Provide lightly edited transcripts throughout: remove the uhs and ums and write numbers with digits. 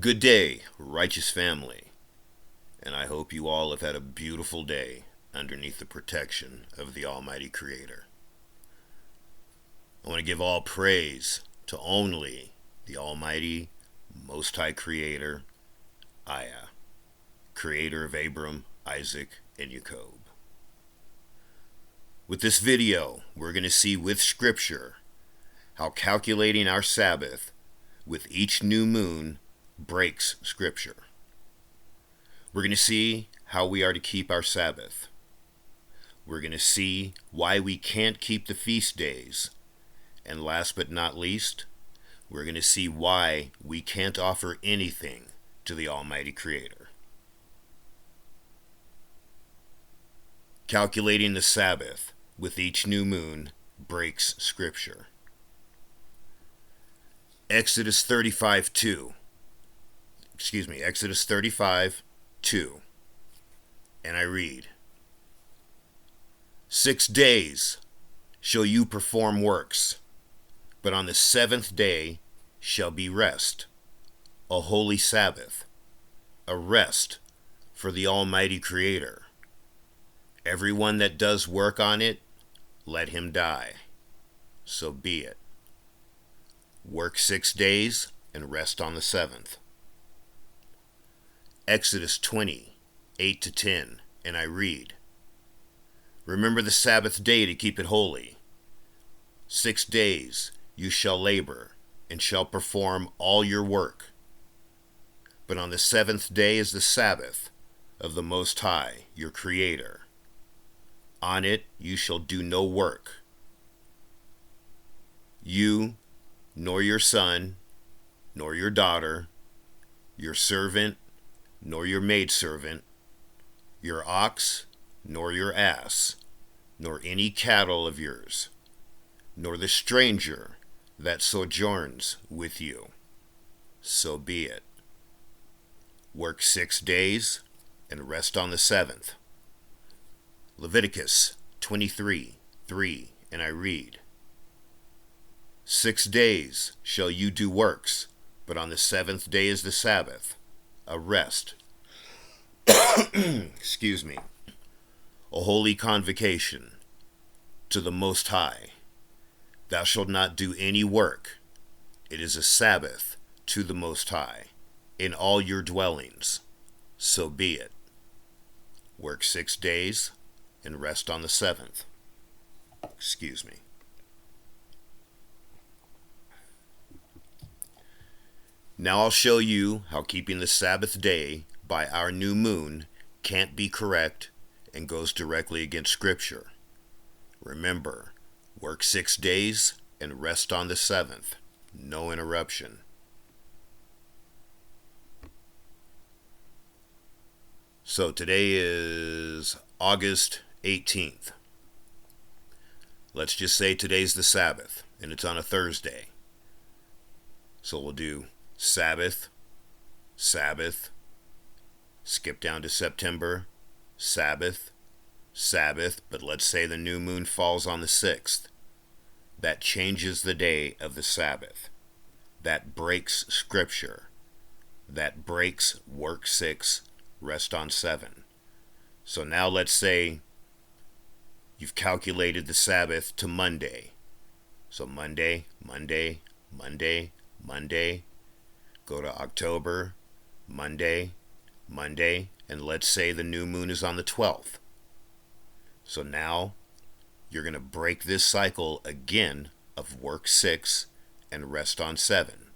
Good day, righteous family, and I hope you all have had a beautiful day underneath the protection of the Almighty Creator. I want to give all praise to only the Almighty, Most High Creator, Aya, Creator of Abraam, Isaac, and Yacob. With this video, we're going to see with Scripture how calculating our Sabbath with each new moon breaks Scripture. We're going to see how we are to keep our Sabbath. We're going to see why we can't keep the feast days. And last but not least, we're going to see why we can't offer anything to the Almighty Creator. Calculating the Sabbath with each new moon breaks Scripture. Exodus 35:2. Exodus 35:2. And I read, 6 days shall you perform works, but on the seventh day shall be rest, a holy Sabbath, a rest for the Almighty Creator. Everyone that does work on it, let him die. So be it. Work 6 days and rest on the seventh. Exodus 20:8-10, and I read, remember the Sabbath day to keep it holy. 6 days you shall labor, and shall perform all your work. But on the seventh day is the Sabbath of the Most High, your Creator. On it you shall do no work. You, nor your son, nor your daughter, your servant, nor your maidservant, your ox, nor your ass, nor any cattle of yours, nor the stranger that sojourns with you. So be it. Work 6 days and rest on the seventh. Leviticus 23:3, and I read, 6 days shall you do works, but on the seventh day is the Sabbath, a rest. Excuse me. A holy convocation to the Most High. Thou shalt not do any work. It is a Sabbath to the Most High in all your dwellings. So be it. Work 6 days and rest on the seventh. Excuse me. Now I'll show you how keeping the Sabbath day by our new moon can't be correct and goes directly against Scripture. Remember, work 6 days and rest on the seventh. No interruption. So today is August 18th. Let's just say today's the Sabbath, and it's on a Thursday. So we'll do Sabbath, Sabbath, skip down to September, Sabbath, Sabbath, but let's say the new moon falls on the 6th. That changes the day of the Sabbath. That breaks Scripture. That breaks work 6, rest on 7. So now let's say you've calculated the Sabbath to Monday. So Monday, Monday, Monday, Monday. Go to October, Monday, Monday, and let's say the new moon is on the 12th. So now you're going to break this cycle again of work 6 and rest on 7.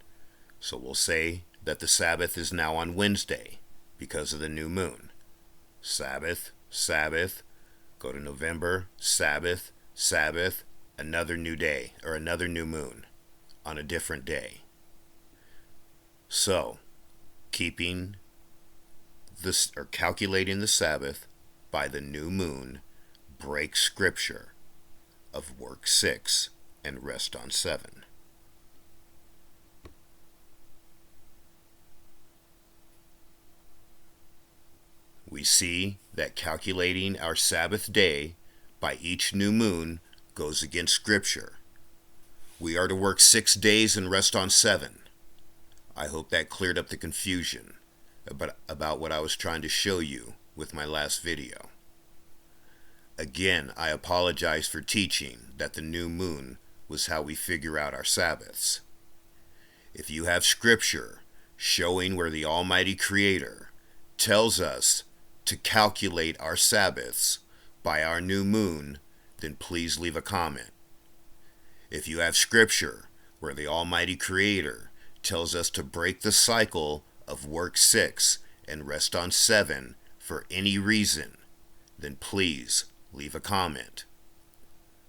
So we'll say that the Sabbath is now on Wednesday because of the new moon. Sabbath, Sabbath, go to November, Sabbath, Sabbath, another new day or another new moon on a different day. So, keeping this or calculating the Sabbath by the new moon breaks Scripture of work 6 and rest on 7. We see that calculating our Sabbath day by each new moon goes against Scripture. We are to work 6 days and rest on 7. I hope that cleared up the confusion about what I was trying to show you with my last video. Again, I apologize for teaching that the new moon was how we figure out our Sabbaths. If you have scripture showing where the Almighty Creator tells us to calculate our Sabbaths by our new moon, then please leave a comment. If you have scripture where the Almighty Creator tells us to break the cycle of work 6 and rest on 7 for any reason, then please leave a comment.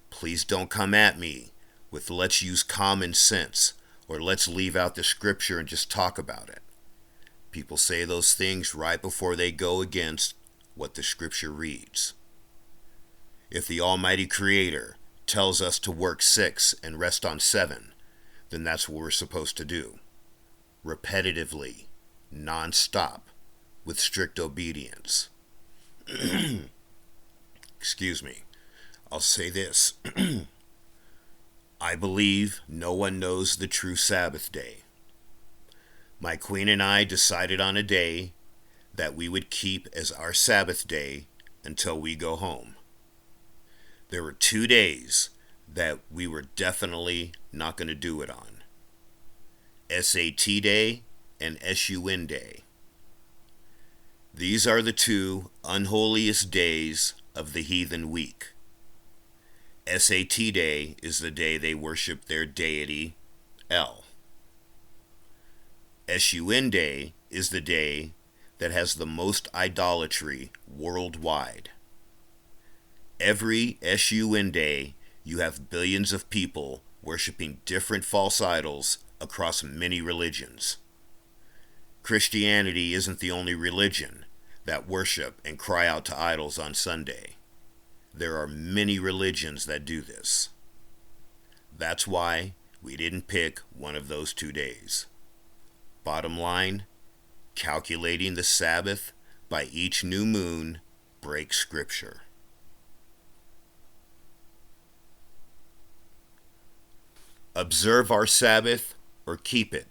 Please don't come at me with let's use common sense or let's leave out the scripture and just talk about it. People say those things right before they go against what the scripture reads. If the Almighty Creator tells us to work 6 and rest on 7, then that's what we're supposed to do. Repetitively, non-stop, with strict obedience. Excuse me. I'll say this. I believe no one knows the true Sabbath day. My queen and I decided on a day that we would keep as our Sabbath day until we go home. There were 2 days that we were definitely not going to do it on. SAT day and SUN day. These are the 2 unholiest days of the heathen week. SAT day is the day they worship their deity, El. SUN day is the day that has the most idolatry worldwide. Every SUN day, you have billions of people worshiping different false idols across many religions. Christianity isn't the only religion that worship and cry out to idols on Sunday. There are many religions that do this. That's why we didn't pick one of those 2 days. Bottom line, calculating the Sabbath by each new moon breaks scripture. Observe our Sabbath or keep it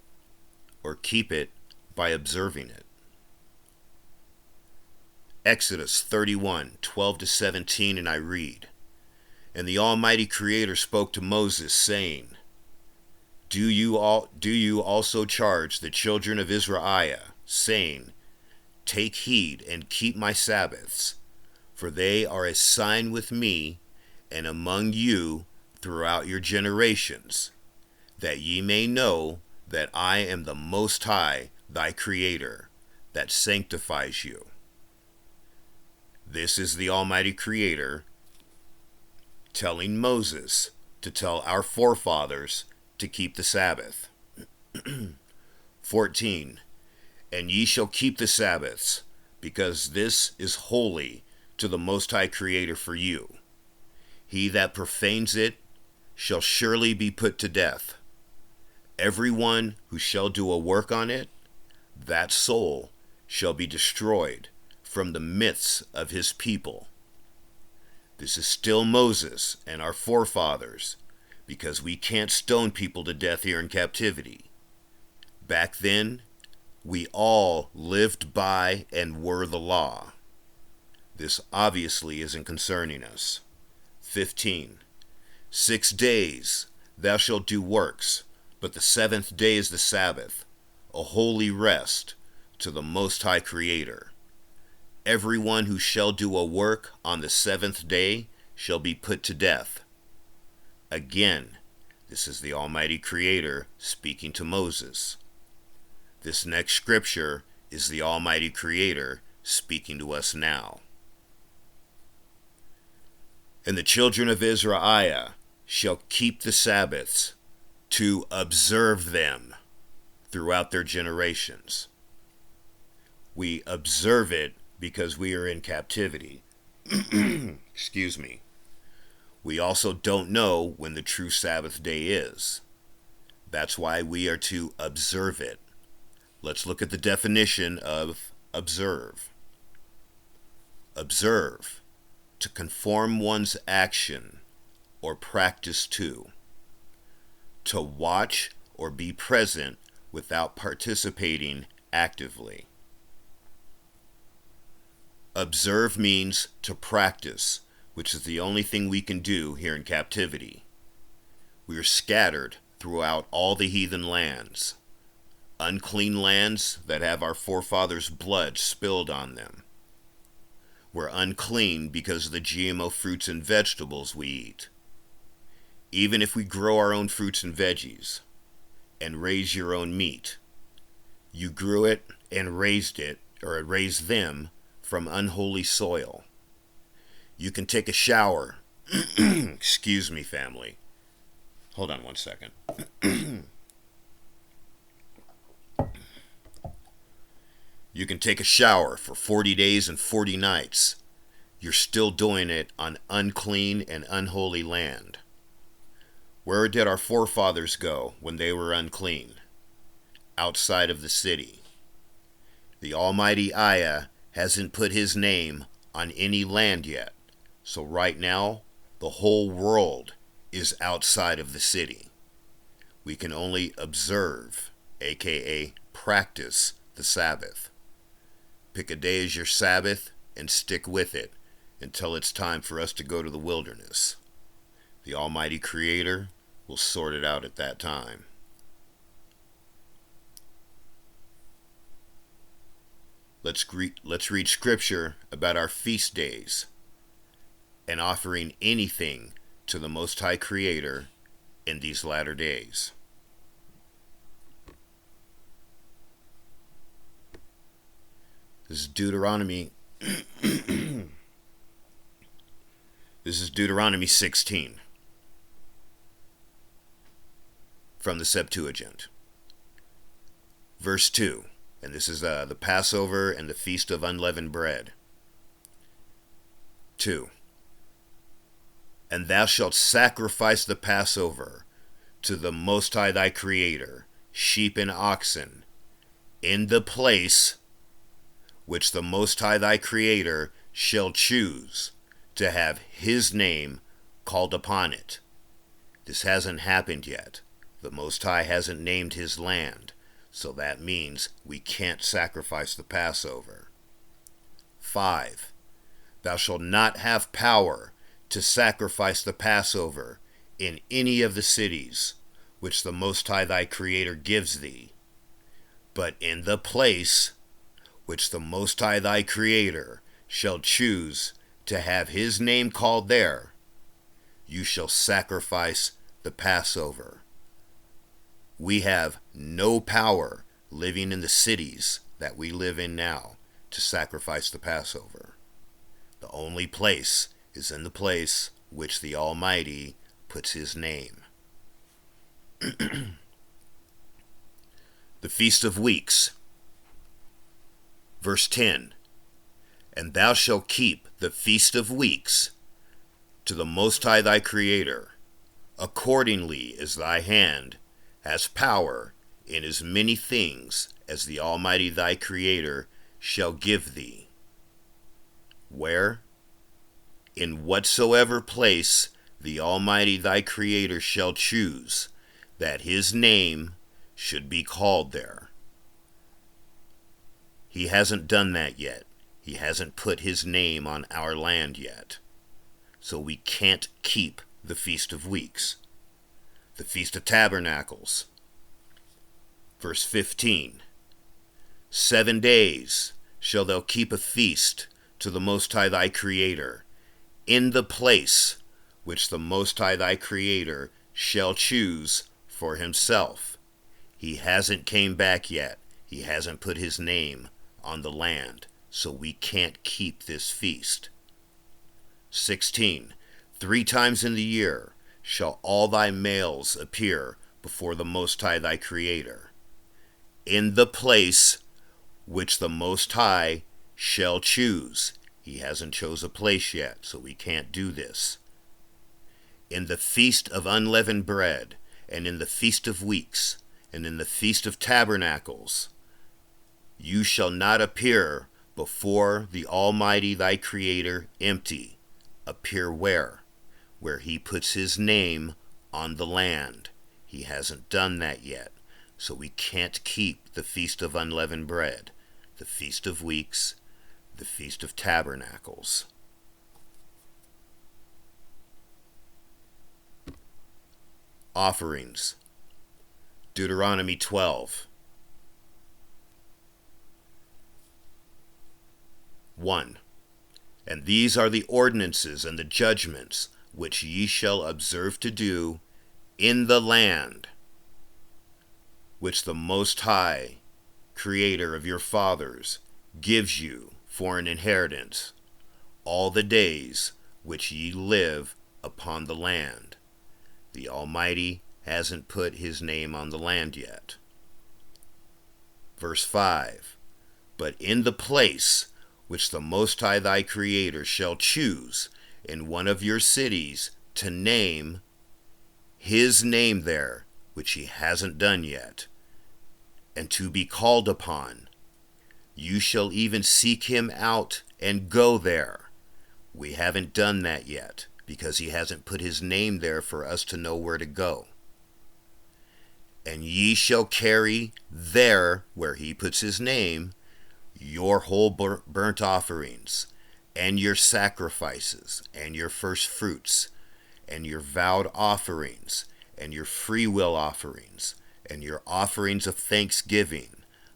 by observing it. Exodus 31:12-17, and I read, And the Almighty Creator spoke to Moses, saying, Do you also charge the children of Israel, saying, Take heed and keep my Sabbaths, for they are a sign with me and among you throughout your generations, that ye may know that I am the Most High, thy Creator, that sanctifies you. This is the Almighty Creator telling Moses to tell our forefathers to keep the Sabbath. 14. And ye shall keep the Sabbaths, because this is holy to the Most High Creator for you. He that profanes it shall surely be put to death. Every one who shall do a work on it, that soul shall be destroyed from the midst of his people. This is still Moses and our forefathers, because we can't stone people to death here in captivity. Back then, we all lived by and were the law. This obviously isn't concerning us. 15. 6 days thou shalt do works, but the 7th day is the Sabbath, a holy rest to the Most High Creator. Everyone who shall do a work on the 7th day shall be put to death. Again, this is the Almighty Creator speaking to Moses. This next scripture is the Almighty Creator speaking to us now. And the children of Israel shall keep the Sabbaths to observe them throughout their generations. We observe it because we are in captivity. Excuse me. We also don't know when the true Sabbath day is. That's why we are to observe it. Let's look at the definition of observe. Observe, to conform one's action or practice to watch or be present without participating actively. Observe means to practice, which is the only thing we can do here in captivity. We are scattered throughout all the heathen lands, unclean lands that have our forefathers' blood spilled on them. We're unclean because of the GMO fruits and vegetables we eat. Even if we grow our own fruits and veggies and raise your own meat, you grew it and raised it, or raised them, from unholy soil. You can take a shower. Excuse me, family. Hold on one second. You can take a shower for 40 days and 40 nights. You're still doing it on unclean and unholy land. Where did our forefathers go when they were unclean? Outside of the city. The Almighty Ayah hasn't put his name on any land yet. So right now, the whole world is outside of the city. We can only observe, aka practice, the Sabbath. Pick a day as your Sabbath and stick with it until it's time for us to go to the wilderness. The Almighty Creator will sort it out at that time. Let's read scripture about our feast days and offering anything to the Most High Creator in these latter days. This is Deuteronomy. This is Deuteronomy 16 from the Septuagint. Verse 2. And this is the Passover and the Feast of Unleavened Bread. 2. And thou shalt sacrifice the Passover to the Most High thy Creator, sheep and oxen, in the place which the Most High thy Creator shall choose to have his name called upon it. This hasn't happened yet. The Most High hasn't named his land. So that means we can't sacrifice the Passover. 5. Thou shalt not have power to sacrifice the Passover in any of the cities which the Most High thy Creator gives thee, but in the place which the Most High thy Creator shall choose to have his name called there, you shall sacrifice the Passover. We have no power living in the cities that we live in now to sacrifice the Passover. The only place is in the place which the Almighty puts his name. The Feast of Weeks. Verse 10. And thou shalt keep the Feast of Weeks to the Most High thy Creator, accordingly as thy hand has power in as many things as the Almighty thy Creator shall give thee. Where? In whatsoever place the Almighty thy Creator shall choose that his name should be called there. He hasn't done that yet. He hasn't put his name on our land yet. So we can't keep the Feast of Weeks. The Feast of Tabernacles. Verse 15. 7 days shalt thou keep a feast to the Most High thy Creator, in the place which the Most High thy Creator shall choose for himself. He hasn't came back yet. He hasn't put his name on the land, so we can't keep this feast. 16. 3 times in the year shall all thy males appear before the Most High thy Creator, in the place which the Most High shall choose. He hasn't chose a place yet, so we can't do this. In the Feast of Unleavened Bread, and in the Feast of Weeks, and in the Feast of Tabernacles, you shall not appear before the Almighty thy Creator empty. Appear where? Where he puts his name on the land. He hasn't done that yet. So we can't keep the Feast of Unleavened Bread, the Feast of Weeks, the Feast of Tabernacles. Offerings. Deuteronomy 12. 1. And these are the ordinances and the judgments which ye shall observe to do in the land which the Most High, Creator of your fathers, gives you for an inheritance, all the days which ye live upon the land. The Almighty hasn't put his name on the land yet. Verse 5. But in the place which the Most High thy Creator shall choose in one of your cities to name his name there, which he hasn't done yet, and to be called upon, you shall even seek him out and go there. We haven't done that yet, because he hasn't put his name there for us to know where to go. And ye shall carry there, where he puts his name, your whole burnt offerings, and your sacrifices, and your first fruits, and your vowed offerings, and your freewill offerings, and your offerings of thanksgiving,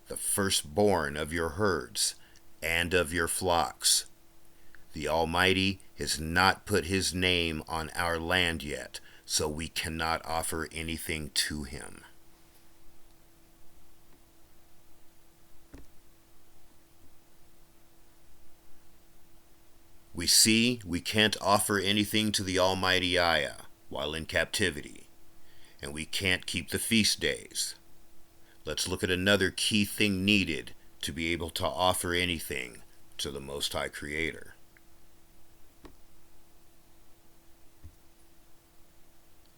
the firstborn of your herds, and of your flocks. The Almighty has not put his name on our land yet, so we cannot offer anything to him. We see we can't offer anything to the Almighty Ayah while in captivity, and we can't keep the feast days. Let's look at another key thing needed to be able to offer anything to the Most High Creator.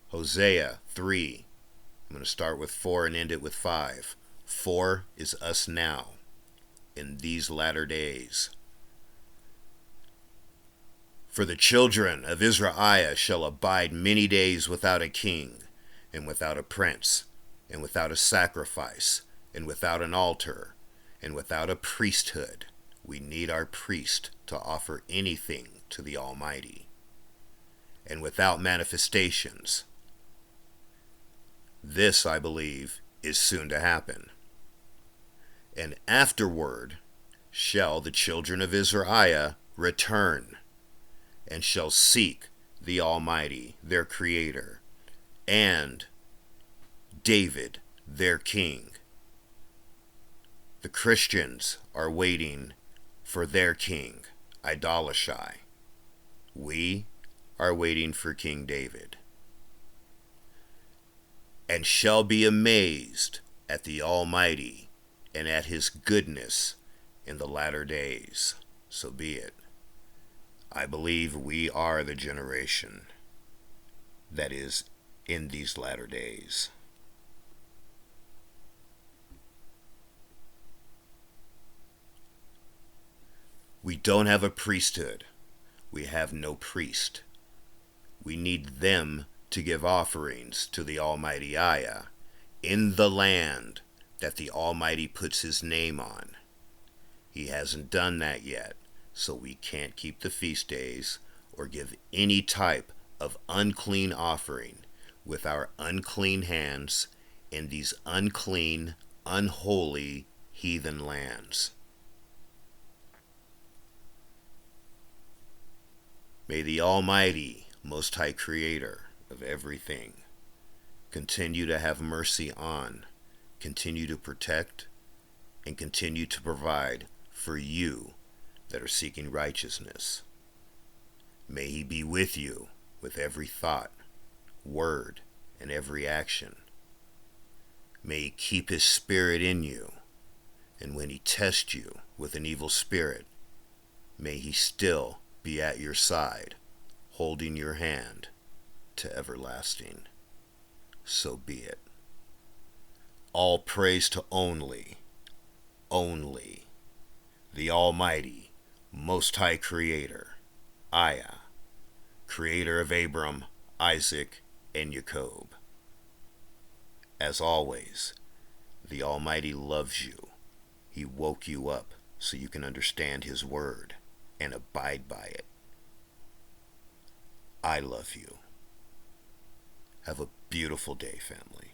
Hosea 3. I'm going to start with 4 and end it with 5. 4 is us now, in these latter days. For the children of Israel shall abide many days without a king, and without a prince, and without a sacrifice, and without an altar, and without a priesthood. We need our priest to offer anything to the Almighty. And without manifestations. This, I believe, is soon to happen. And afterward shall the children of Israel return, and shall seek the Almighty, their Creator, and David, their King. The Christians are waiting for their King, Idolashai. We are waiting for King David. And shall be amazed at the Almighty and at his goodness in the latter days. So be it. I believe we are the generation that is in these latter days. We don't have a priesthood. We have no priest. We need them to give offerings to the Almighty Ayah in the land that the Almighty puts his name on. He hasn't done that yet, so we can't keep the feast days or give any type of unclean offering with our unclean hands in these unclean, unholy, heathen lands. May the Almighty, Most High Creator of everything, continue to have mercy on, continue to protect, and continue to provide for you that are seeking righteousness. May he be with you with every thought, word, and every action. May he keep his spirit in you, and when he tests you with an evil spirit, may he still be at your side, holding your hand to everlasting. So be it. All praise to only the Almighty, Most High Creator, Ayah, Creator of Abraam, Isaac, and Yacob. As always, The Almighty loves you. He woke you up so you can understand His Word and abide by it. I love you. Have a beautiful day, family.